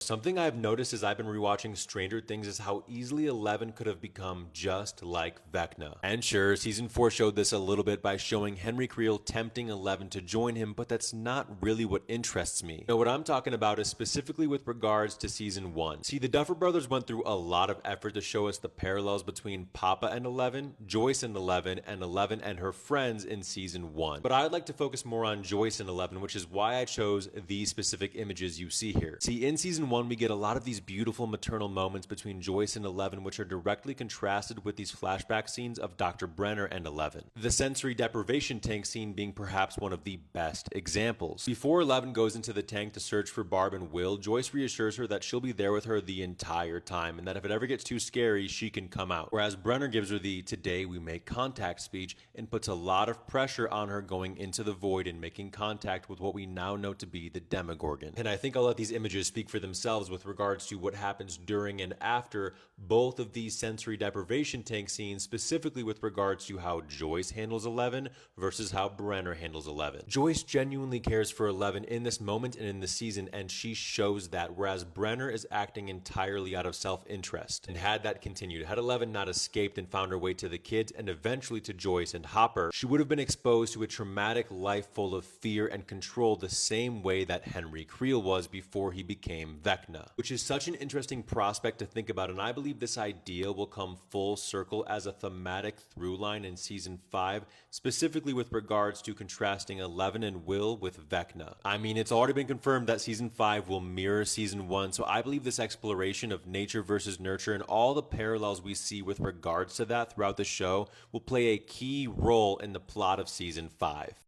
Something I've noticed as I've been rewatching Stranger Things is how easily Eleven could have become just like Vecna. And sure, season 4 showed this a little bit by showing Henry Creel tempting Eleven to join him, but that's not really what interests me. Now, what I'm talking about is specifically with regards to season 1. See, the Duffer Brothers went through a lot of effort to show us the parallels between Papa and Eleven, Joyce and Eleven and her friends in season 1. But I'd like to focus more on Joyce and Eleven, which is why I chose these specific images you see here. See, in season 1, we get a lot of these beautiful maternal moments between Joyce and Eleven, which are directly contrasted with these flashback scenes of Dr. Brenner and Eleven. The sensory deprivation tank scene being perhaps one of the best examples. Before Eleven goes into the tank to search for Barb and Will, Joyce reassures her that she'll be there with her the entire time, and that if it ever gets too scary, she can come out. Whereas Brenner gives her the "today we make contact" speech and puts a lot of pressure on her going into the void and making contact with what we now know to be the Demogorgon. And I think I'll let these images speak for themselves with regards to what happens during and after both of these sensory deprivation tank scenes, specifically with regards to how Joyce handles Eleven versus how Brenner handles Eleven. Joyce genuinely cares for Eleven in this moment and in the season, and she shows that, whereas Brenner is acting entirely out of self-interest. And had that continued, had Eleven not escaped and found her way to the kids and eventually to Joyce and Hopper, she would have been exposed to a traumatic life full of fear and control the same way that Henry Creel was before he became Vecna. Which is such an interesting prospect to think about, and I believe this idea will come full circle as a thematic through line in season 5, specifically with regards to contrasting Eleven and Will with Vecna. I mean, it's already been confirmed that season 5 will mirror season 1, so I believe this exploration of nature versus nurture and all the parallels we see with regards to that throughout the show will play a key role in the plot of season 5.